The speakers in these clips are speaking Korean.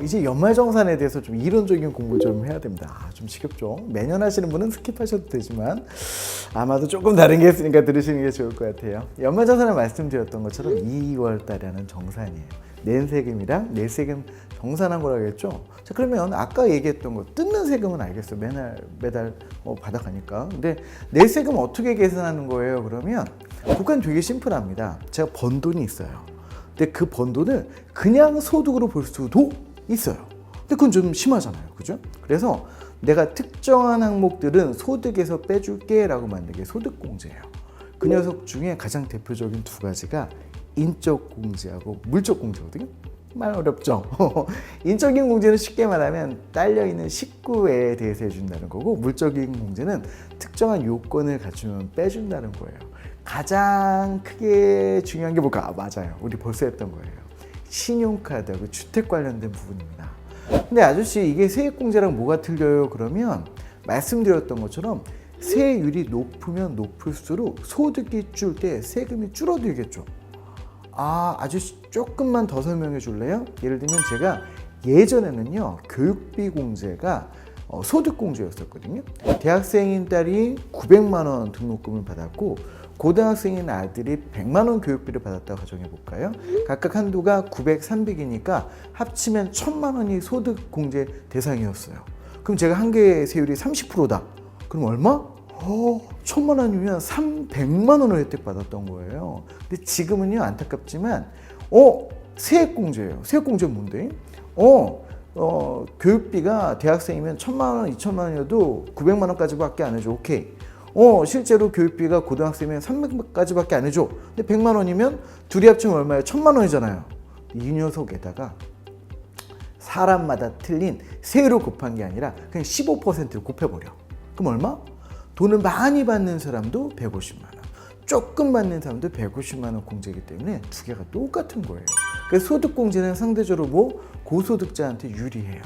이제 연말정산에 대해서 좀 이론적인 공부 좀 해야 됩니다. 좀 지겹죠? 매년 하시는 분은 스킵하셔도 되지만 아마도 조금 다른 게 있으니까 들으시는 게 좋을 것 같아요. 연말정산을 말씀드렸던 것처럼 2월 달에 하는 정산이에요. 낸 세금이랑 낼 세금 정산한 거라고 했죠. 자, 그러면 아까 얘기했던 거 뜯는 세금은 알겠어요. 매달 받아가니까. 근데 낼 세금 어떻게 계산하는 거예요? 그러면 그건 되게 심플합니다. 제가 번 돈이 있어요. 근데 그 번 돈을 그냥 소득으로 볼 수도 있어요. 근데 그건 좀 심하잖아요. 그죠? 그래서 내가 특정한 항목들은 소득에서 빼줄게 라고 만든 게 소득공제예요. 그 녀석 중에 가장 대표적인 두 가지가 인적 공제하고 물적 공제거든요. 말 어렵죠? 인적인 공제는 쉽게 말하면 딸려있는 식구에 대해서 해준다는 거고, 물적인 공제는 특정한 요건을 갖추면 빼준다는 거예요. 가장 크게 중요한 게 뭘까? 맞아요. 우리 벌써 했던 거예요. 신용카드하고 주택 관련된 부분입니다. 근데 아저씨 이게 세액공제랑 뭐가 틀려요? 그러면 말씀드렸던 것처럼 세율이 높으면 높을수록 소득이 줄 때 세금이 줄어들겠죠. 아저씨 조금만 더 설명해 줄래요? 예를 들면 제가 예전에는요 교육비 공제가 소득공제였었거든요. 대학생인 딸이 900만 원 등록금을 받았고 고등학생인 아들이 100만 원 교육비를 받았다고 가정해 볼까요? 각각 한도가 900, 300이니까 합치면 1000만 원이 소득공제 대상이었어요. 그럼 제가 한 개의 세율이 30%다. 그럼 얼마? 1000만 원이면 300만 원을 혜택 받았던 거예요. 근데 지금은요 안타깝지만 세액공제예요. 세액공제는 뭔데? 교육비가 대학생이면 1000만 원, 2000만 원이어도 900만 원까지밖에 안 해줘. 오케이. 실제로 교육비가 고등학생이면 300까지밖에 안 해줘. 근데 100만 원이면 둘이 합치면 얼마예요? 1000만 원이잖아요. 이 녀석에다가 사람마다 틀린 세율을 곱한 게 아니라 그냥 15%를 곱해버려. 그럼 얼마? 돈을 많이 받는 사람도 150만 원, 조금 받는 사람도 150만 원 공제이기 때문에 두 개가 똑같은 거예요. 그래서 소득공제는 상대적으로 고소득자한테 유리해요.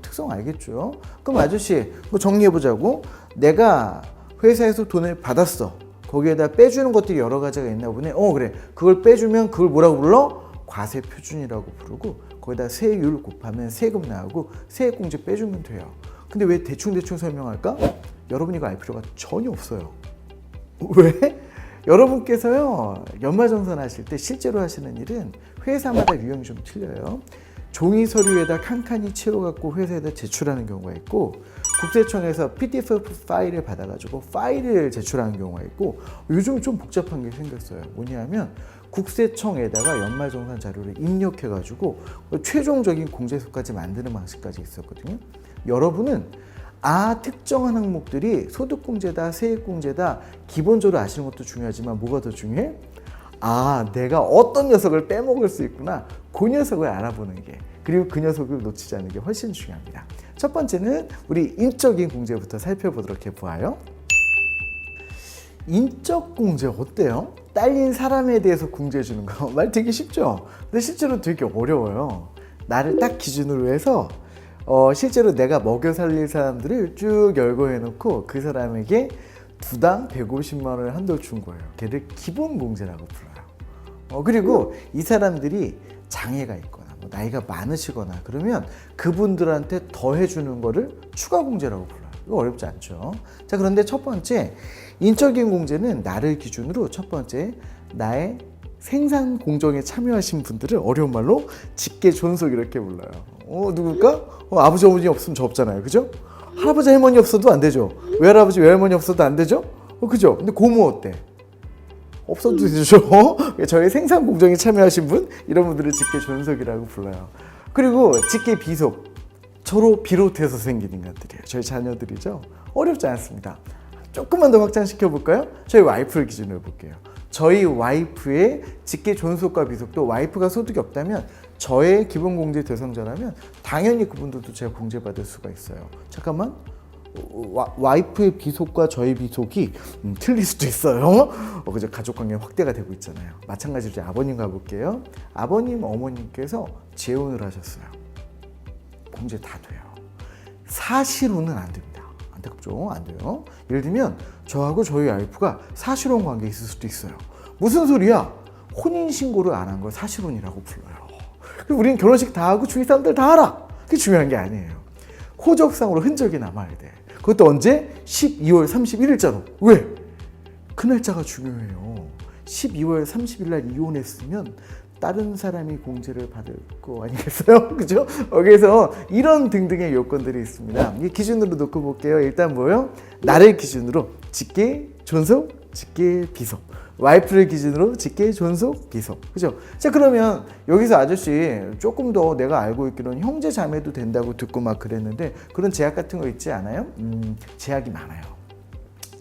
특성 알겠죠? 그럼 아저씨 정리해보자고. 내가 회사에서 돈을 받았어. 거기에다 빼주는 것들이 여러 가지가 있나 보네. 그래. 그걸 빼주면 그걸 뭐라고 불러? 과세표준이라고 부르고 거기다 세율 곱하면 세금 나오고 세액공제 빼주면 돼요. 근데 왜 대충 설명할까? 여러분이 이거 알 필요가 전혀 없어요. 왜? 여러분께서요 연말정산 하실 때 실제로 하시는 일은 회사마다 유형이 좀 틀려요. 종이 서류에다 칸칸이 채워갖고 회사에다 제출하는 경우가 있고, 국세청에서 PDF 파일을 받아가지고 파일을 제출하는 경우가 있고, 요즘 좀 복잡한 게 생겼어요. 뭐냐면 국세청에다가 연말정산 자료를 입력해가지고 최종적인 공제서까지 만드는 방식까지 있었거든요. 여러분은 특정한 항목들이 소득공제다, 세액공제다 기본적으로 아시는 것도 중요하지만 뭐가 더 중요해? 내가 어떤 녀석을 빼먹을 수 있구나. 그 녀석을 알아보는 게, 그리고 그 녀석을 놓치지 않는 게 훨씬 중요합니다. 첫 번째는 우리 인적인 공제부터 살펴보도록 해보아요. 인적 공제 어때요? 딸린 사람에 대해서 공제해 주는 거 말 되게 쉽죠? 근데 실제로 되게 어려워요. 나를 딱 기준으로 해서 실제로 내가 먹여 살릴 사람들을 쭉 열거해 놓고 그 사람에게 두당 150만 원을 한도를 준 거예요. 걔를 기본공제라고 불러요. 그리고 이 사람들이 장애가 있거나 나이가 많으시거나 그러면 그분들한테 더 해주는 거를 추가공제라고 불러요. 이거 어렵지 않죠? 자, 그런데 첫 번째 인적인 공제는 나를 기준으로 첫 번째 나의 생산 공정에 참여하신 분들을 어려운 말로 직계 존속 이렇게 불러요. 누굴까? 아버지 어머니 없으면 저 없잖아요. 그죠? 할아버지 할머니 없어도 안 되죠. 외할아버지 외할머니 없어도 안 되죠? 그죠? 근데 고모 어때? 없어도 되죠. 저희 생산 공정에 참여하신 분, 이런 분들을 직계 존속이라고 불러요. 그리고 직계 비속, 저로 비롯해서 생긴 인간들이에요. 저희 자녀들이죠. 어렵지 않습니다. 조금만 더 확장시켜 볼까요? 저희 와이프를 기준으로 볼게요. 저희 와이프의 직계 존속과 비속도 와이프가 소득이 없다면 저의 기본공제 대상자라면 당연히 그분들도 제가 공제받을 수가 있어요. 잠깐만, 와이프의 비속과 저의 비속이 틀릴 수도 있어요. 그죠? 가족관계 확대가 되고 있잖아요. 마찬가지로 제 아버님 가볼게요. 아버님, 어머님께서 재혼을 하셨어요. 공제 다 돼요. 사실혼은 안 됩니다. 안타깝죠? 안 돼요. 예를 들면 저하고 저희 와이프가 사실혼 관계에 있을 수도 있어요. 무슨 소리야? 혼인신고를 안 한 걸 사실혼이라고 불러요. 그리고 우리는 결혼식 다 하고 주위 사람들 다 알아. 그게 중요한 게 아니에요. 호적상으로 흔적이 남아야 돼. 그것도 언제? 12월 31일자로. 왜? 그 날짜가 중요해요. 12월 30일 날 이혼했으면 다른 사람이 공제를 받을 거 아니겠어요? 그죠? 그래서 이런 등등의 요건들이 있습니다. 이 기준으로 놓고 볼게요. 일단 뭐요? 나를 기준으로 직계, 존속, 직계, 비속. 와이프를 기준으로 직계, 존속, 비속. 그죠? 자, 그러면 여기서 아저씨 조금 더 내가 알고 있기로는 형제 자매도 된다고 듣고 막 그랬는데 그런 제약 같은 거 있지 않아요? 제약이 많아요.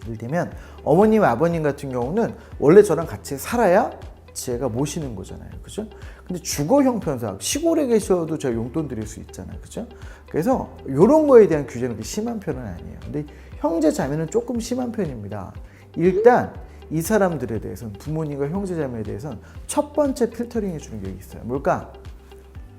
예를 들면 어머님, 아버님 같은 경우는 원래 저랑 같이 살아야 제가 모시는 거잖아요. 그죠? 근데 주거 형편상 시골에 계셔도 저 용돈 드릴 수 있잖아요. 그죠? 그래서 이런 거에 대한 규제는 심한 편은 아니에요. 근데 형제 자매는 조금 심한 편입니다. 일단 이 사람들에 대해서는 부모님과 형제 자매에 대해서는 첫 번째 필터링 해주는 게 있어요. 뭘까?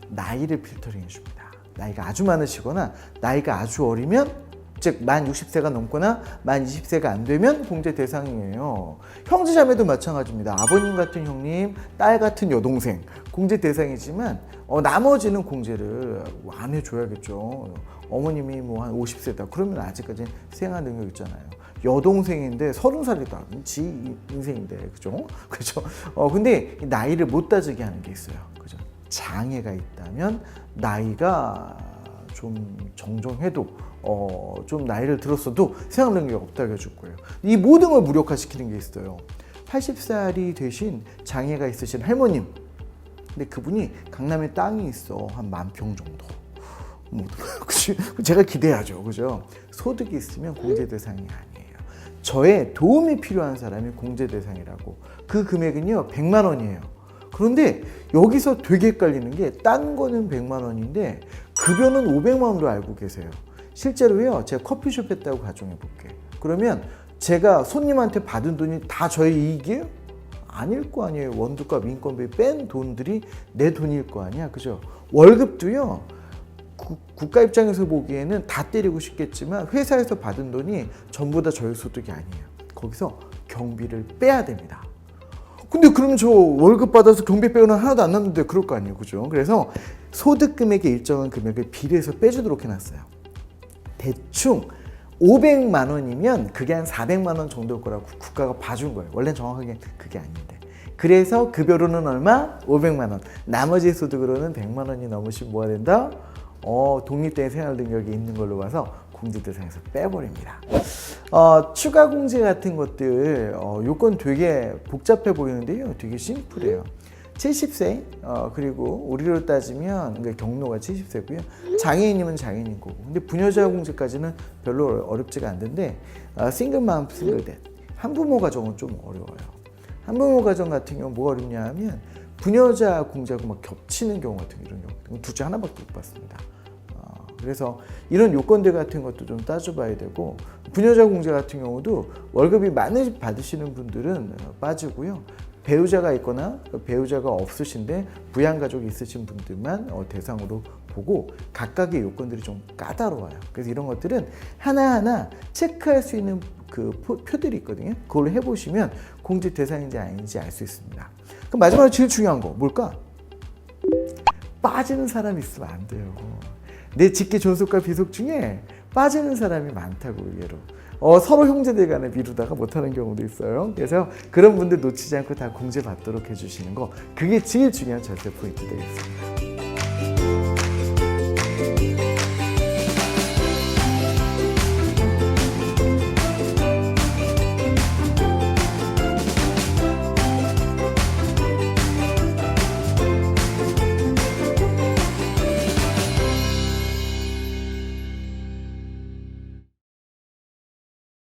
나이를 필터링 해줍니다. 나이가 아주 많으시거나 나이가 아주 어리면 즉 만 60세가 넘거나 만 20세가 안 되면 공제 대상이에요. 형제 자매도 마찬가지입니다. 아버님 같은 형님, 딸 같은 여동생 공제 대상이지만 나머지는 공제를 안 해줘야겠죠. 어머님이 뭐 한 50세다 그러면 아직까지 생활 능력 있잖아요. 여동생인데 30살이다. 지 인생인데 그죠? 그죠? 근데 나이를 못 따지게 하는 게 있어요. 그죠? 장애가 있다면 나이가 좀 정정해도 좀 나이를 들었어도 생활 능력이 없다고 해줄 거예요. 이 모든 걸 무력화시키는 게 있어요. 80살이 되신 장애가 있으신 할머님. 근데 그분이 강남에 땅이 있어. 한 10,000평 정도. 제가 기대하죠. 그죠? 소득이 있으면 공제 대상이 아니에요. 저의 도움이 필요한 사람이 공제 대상이라고. 그 금액은요, 100만 원이에요. 그런데 여기서 되게 헷갈리는 게 딴 거는 100만 원인데 급여는 500만 원으로 알고 계세요. 실제로요, 제가 커피숍 했다고 가정해 볼게요. 그러면 제가 손님한테 받은 돈이 다 저의 이익이에요? 아닐 거 아니에요. 원두값, 인건비 뺀 돈들이 내 돈일 거 아니야. 그죠? 월급도요, 국가 입장에서 보기에는 다 때리고 싶겠지만 회사에서 받은 돈이 전부 다 저희 소득이 아니에요. 거기서 경비를 빼야 됩니다. 근데 그럼 저 월급 받아서 경비 빼고는 하나도 안 남는데 그럴 거 아니에요. 그죠? 그래서 소득 금액의 일정한 금액을 비례해서 빼주도록 해놨어요. 대충 500만 원이면 그게 한 400만 원 정도일 거라고 국가가 봐준 거예요. 원래는 정확하게 그게 아닌데. 그래서 급여로는 얼마? 500만 원. 나머지 소득으로는 100만 원이 넘으시면 뭐가 된다? 독립된 생활 능력이 있는 걸로 봐서 공제 대상에서 빼버립니다. 추가 공제 같은 것들 요건 되게 복잡해 보이는데요. 되게 심플해요. 70세 그리고 우리로 따지면 경로가 70세고요. 장애인이면 장애인인 거고. 근데 부녀자 공제까지는 별로 어렵지가 않는데 싱글맘, 싱글댓 한부모 가정은 좀 어려워요. 한부모 가정 같은 경우 뭐가 어렵냐 하면 부녀자 공제하고 막 겹치는 경우 같은 이런 경우 둘째 하나밖에 못 받습니다. 그래서 이런 요건들 같은 것도 좀 따져봐야 되고 부녀자 공제 같은 경우도 월급이 많이 받으시는 분들은 빠지고요. 배우자가 있거나 배우자가 없으신데 부양가족이 있으신 분들만 대상으로 보고 각각의 요건들이 좀 까다로워요. 그래서 이런 것들은 하나하나 체크할 수 있는 그 표들이 있거든요. 그걸 해보시면 공제 대상인지 아닌지 알 수 있습니다. 그럼 마지막으로 제일 중요한 거 뭘까? 빠지는 사람이 있으면 안 돼요. 내 직계 존속과 비속 중에 빠지는 사람이 많다고 의외로. 서로 형제들 간에 미루다가 못하는 경우도 있어요. 그래서 그런 분들 놓치지 않고 다 공제 받도록 해주시는 거, 그게 제일 중요한 절대 포인트 되겠습니다.